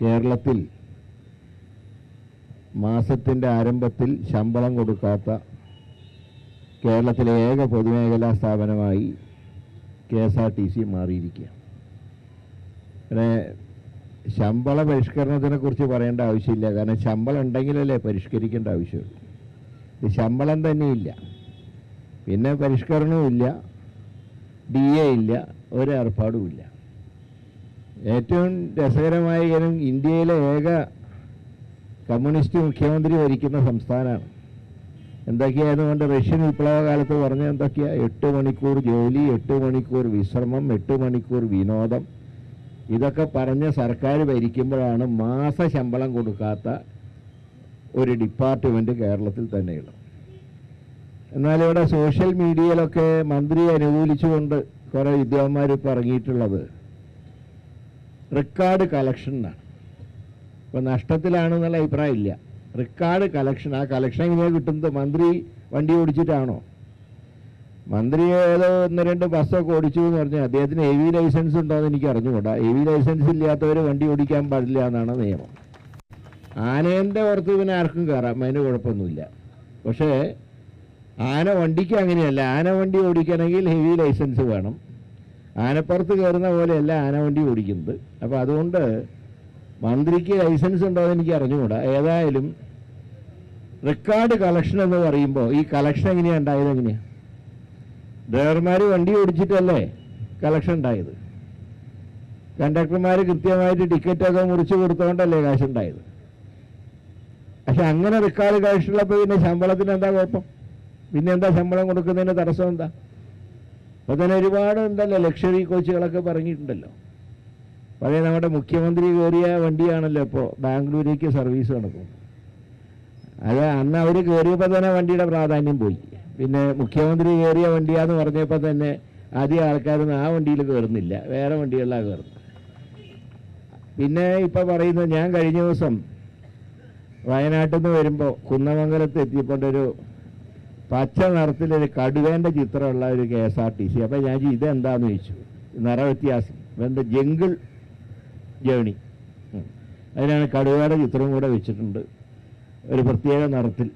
കേരളത്തിൽ മാസത്തിൻ്റെ ആരംഭത്തിൽ ശമ്പളം കൊടുക്കാത്ത കേരളത്തിലെ ഏക പൊതുമേഖലാ സ്ഥാപനമായി KSRTC മാറിയിരിക്കുകയാണ്. പിന്നെ ശമ്പള പരിഷ്കരണത്തിനെക്കുറിച്ച് പറയേണ്ട ആവശ്യമില്ല, കാരണം ശമ്പളം ഉണ്ടെങ്കിലല്ലേ പരിഷ്കരിക്കേണ്ട ആവശ്യമുള്ളൂ. ഇത് ശമ്പളം തന്നെയില്ല, പിന്നെ പരിഷ്കരണവുമില്ല, DA ഇല്ല, ഒരു ഏർപ്പാടുമില്ല. ഏറ്റവും രസകരമായ കാര്യം, ഇന്ത്യയിലെ ഏക കമ്മ്യൂണിസ്റ്റ് മുഖ്യമന്ത്രി ഭരിക്കുന്ന സംസ്ഥാനമാണ്. എന്തൊക്കെയായിരുന്നു കൊണ്ട് റഷ്യൻ വിപ്ലവ കാലത്ത് പറഞ്ഞ എന്തൊക്കെയാ? 8 മണിക്കൂർ ജോലി, 8 മണിക്കൂർ വിശ്രമം, 8 മണിക്കൂർ വിനോദം. ഇതൊക്കെ പറഞ്ഞ് സർക്കാർ ഭരിക്കുമ്പോഴാണ് മാസ ശമ്പളം കൊടുക്കാത്ത ഒരു ഡിപ്പാർട്ട്മെൻറ്റ് കേരളത്തിൽ തന്നെയുള്ളത്. എന്നാൽ ഇവിടെ സോഷ്യൽ മീഡിയയിലൊക്കെ മന്ത്രിയെ അനുകൂലിച്ചുകൊണ്ട് കുറേ വിദ്വാന്മാർ ഇപ്പോൾ ഇറങ്ങിയിട്ടുള്ളത് റെക്കോർഡ് കളക്ഷനാണ്. ഇപ്പോൾ നഷ്ടത്തിലാണെന്നുള്ള അഭിപ്രായം ഇല്ല. റെക്കോർഡ് കളക്ഷൻ, ആ കളക്ഷൻ എങ്ങനെയാണ് കിട്ടുന്നത്? മന്ത്രി വണ്ടി ഓടിച്ചിട്ടാണോ? മന്ത്രി ഏതോ 1-2 ബസ്സൊക്കെ ഓടിച്ചു എന്ന് പറഞ്ഞാൽ അദ്ദേഹത്തിന് AV ലൈസൻസ് ഉണ്ടോ എന്ന് എനിക്ക് അറിഞ്ഞുകൂടാ. AV ലൈസൻസ് ഇല്ലാത്തവർ വണ്ടി ഓടിക്കാൻ പാടില്ല എന്നാണ് നിയമം. ആനേൻ്റെ പുറത്ത് പിന്നെ ആർക്കും കയറാം, അതിന് കുഴപ്പമൊന്നുമില്ല. പക്ഷേ ആന വണ്ടിക്ക് അങ്ങനെയല്ല. ആന വണ്ടി ഓടിക്കണമെങ്കിൽ ഹെവി ലൈസൻസ് വേണം. ആനപ്പുറത്ത് കയറുന്ന പോലെയല്ല ആന വണ്ടി ഓടിക്കുന്നത്. അപ്പോൾ അതുകൊണ്ട് മന്ത്രിക്ക് ലൈസൻസ് ഉണ്ടോ എന്ന് എനിക്ക് അറിഞ്ഞുകൂടാ. ഏതായാലും റെക്കോർഡ് കളക്ഷൻ എന്ന് പറയുമ്പോൾ ഈ കളക്ഷൻ എങ്ങനെയാണ് ഉണ്ടായത്? എങ്ങനെയാണ്? ഡ്രൈവർമാർ വണ്ടി ഓടിച്ചിട്ടല്ലേ കളക്ഷൻ ഉണ്ടായത്. കണ്ടക്ടർമാർ കൃത്യമായിട്ട് ടിക്കറ്റൊക്കെ മുറിച്ച് കൊടുത്തുകൊണ്ടല്ലേ കാശുണ്ടായത്. പക്ഷെ അങ്ങനെ റെക്കോർഡ് കളക്ഷനുള്ളപ്പോൾ പിന്നെ ശമ്പളത്തിന് എന്താ കുഴപ്പം? പിന്നെ എന്താ ശമ്പളം കൊടുക്കുന്നതിന് തടസ്സം എന്താ? അപ്പോൾ തന്നെ ഒരുപാട് ഉണ്ടല്ലോ, ലക്ഷറി കോച്ചുകളൊക്കെ പറഞ്ഞിട്ടുണ്ടല്ലോ. പഴയ നമ്മുടെ മുഖ്യമന്ത്രി കയറിയ വണ്ടിയാണല്ലോ ഇപ്പോൾ ബാംഗ്ലൂരേക്ക് സർവീസ് നടക്കുന്നത്. അത് അന്ന് അവർ കയറിയപ്പോൾ തന്നെ വണ്ടിയുടെ പ്രാധാന്യം പോയി. പിന്നെ മുഖ്യമന്ത്രി കയറിയ വണ്ടിയാന്ന് പറഞ്ഞപ്പോൾ തന്നെ ആദ്യം ആൾക്കാരൊന്നും ആ വണ്ടിയിൽ കയറുന്നില്ല, വേറെ വണ്ടികളിലാണ് കയറുന്നത്. പിന്നെ ഇപ്പോൾ പറയുന്നത്, ഞാൻ കഴിഞ്ഞ ദിവസം വയനാട്ടിൽ നിന്ന് വരുമ്പോൾ കുന്നമംഗലത്ത് എത്തിയപ്പോണ്ടൊരു പച്ച നിറത്തിലൊരു കടുവേൻ്റെ ചിത്രമുള്ള ഒരു KSRTC. അപ്പോൾ ഞാൻ ഇതെന്താണെന്ന് ചോദിച്ചു. നിറവ്യത്യാസം, എന്താ ജംഗിൾ ജേണി, അതിനാണ് കടുവയുടെ ചിത്രവും കൂടെ വെച്ചിട്ടുണ്ട്, ഒരു പ്രത്യേക നിറത്തിൽ.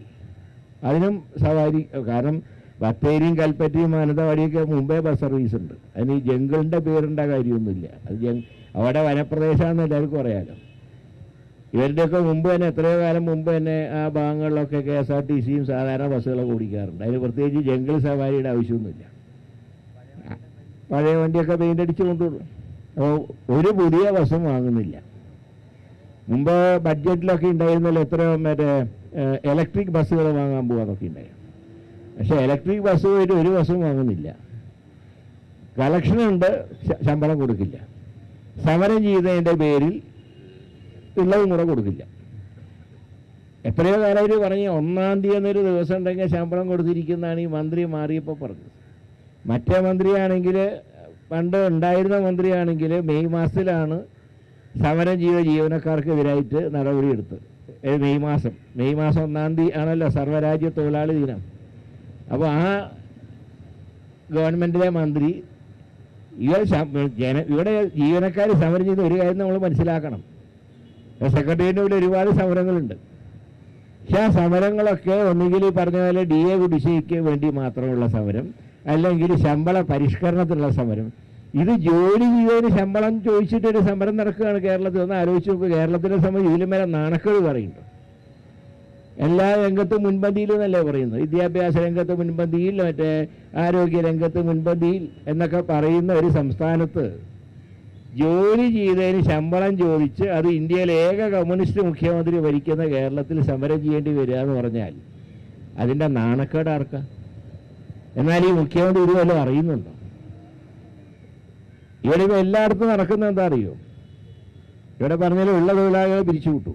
അതിനും സവാരി, കാരണം ബത്തേരിയും കൽപ്പറ്റയും മാനന്തവാടിയൊക്കെ മുമ്പേ ബസ് സർവീസ് ഉണ്ട്. അതിന് ഈ ജംഗിളിൻ്റെ പേരിണ്ട കാര്യമൊന്നുമില്ല. അത് അവിടെ വനപ്രദേശമാണെന്ന് എല്ലാവർക്കും അറിയാലോ. ഇവരുടെയൊക്കെ മുമ്പ് തന്നെ, എത്രയോ കാലം മുമ്പ് തന്നെ ആ ഭാഗങ്ങളിലൊക്കെ KSRTCയും സാധാരണ ബസ്സുകളൊക്കെ ഓടിക്കാറുണ്ട്. അതിന് പ്രത്യേകിച്ച് ജംഗിൾ സവാരിയുടെ ആവശ്യമൊന്നുമില്ല. പഴയ വണ്ടിയൊക്കെ പെയിൻ്റ് അടിച്ച് കൊണ്ടുവരും. അപ്പോൾ ഒരു പുതിയ ബസ്സും വാങ്ങുന്നില്ല. മുമ്പ് ബഡ്ജറ്റിലൊക്കെ ഉണ്ടായിരുന്നല്ലോ എത്രയോ മറ്റേ ഇലക്ട്രിക് ബസ്സുകൾ വാങ്ങാൻ പോകാന്നൊക്കെ ഉണ്ടായിരുന്നു. പക്ഷേ ഇലക്ട്രിക് ബസ് പോയിട്ട് ഒരു ബസ്സും വാങ്ങുന്നില്ല. കളക്ഷനുണ്ട്, ശമ്പളം കൊടുക്കില്ല. സമരം ചെയ്തതിൻ്റെ പേരിൽ ഉള്ളതും കൂടെ കൊടുക്കില്ല. എത്രയോ കാലം പറഞ്ഞ് 1-ാം തീയതി എന്നൊരു ദിവസം ഉണ്ടെങ്കിൽ ശമ്പളം കൊടുത്തിരിക്കുന്നതാണ് ഈ മന്ത്രി മാറിയപ്പോൾ പറഞ്ഞത്. മറ്റേ മന്ത്രിയാണെങ്കിൽ, പണ്ട് ഉണ്ടായിരുന്ന മന്ത്രിയാണെങ്കിൽ മെയ് മാസത്തിലാണ് സമരം ചെയ്ത ജീവനക്കാർക്കെതിരായിട്ട് നടപടിയെടുത്തത്. മെയ് മാസം 1-ാം തീയതി ആണല്ലോ സർവ്വരാജ്യ തൊഴിലാളി ദിനം. അപ്പോൾ ആ ഗവൺമെൻറ്റിലെ മന്ത്രി ഇവിടെ ജീവനക്കാർ സമരം ചെയ്ത ഒരു കാര്യം നമ്മൾ മനസ്സിലാക്കണം. സെക്രട്ടേറിയറ്റിൻ്റെ ഒരുപാട് സമരങ്ങളുണ്ട്. പക്ഷെ ആ സമരങ്ങളൊക്കെ ഒന്നുകിൽ പറഞ്ഞ പോലെ DA കുടിശ്ശികയ്ക്ക് വേണ്ടി മാത്രമുള്ള സമരം, അല്ലെങ്കിൽ ശമ്പള പരിഷ്കരണത്തിനുള്ള സമരം. ഇത് ജോലി ചെയ്തതിന് ശമ്പളം ചോദിച്ചിട്ടൊരു സമരം നടക്കുകയാണ് കേരളത്തിൽ. ഒന്ന് ആലോചിച്ച് നോക്കുക. കേരളത്തിലെ സമയം ഇതിലും വരെ നാണക്കേട് പറയുന്നുണ്ട്. എല്ലാ രംഗത്തും മുൻപന്തിയിലും എന്നല്ലേ പറയുന്നത്. വിദ്യാഭ്യാസ രംഗത്ത് മുൻപന്തിയിൽ, മറ്റേ ആരോഗ്യ രംഗത്ത് മുൻപന്തിയിൽ എന്നൊക്കെ പറയുന്ന ഒരു സംസ്ഥാനത്ത് ജോലി ചെയ്തതിന് ശമ്പളം ചോദിച്ച് അത് ഇന്ത്യയിലെ ഏക കമ്മ്യൂണിസ്റ്റ് മുഖ്യമന്ത്രി ഭരിക്കുന്ന കേരളത്തിൽ സമരം ചെയ്യേണ്ടി വരിക എന്ന് പറഞ്ഞാൽ അതിൻ്റെ നാണക്കേട് ആർക്കാ? എന്നാൽ ഈ മുഖ്യമന്ത്രി ഇത് വല്ലതും അറിയുന്നുണ്ടോ? ഇവിടെ ഇപ്പോൾ എല്ലായിടത്തും നടക്കുന്നത് എന്താ അറിയോ? ഇവിടെ പറഞ്ഞാലും ഉള്ള തൊഴിലാളികളെ പിരിച്ചുവിട്ടു.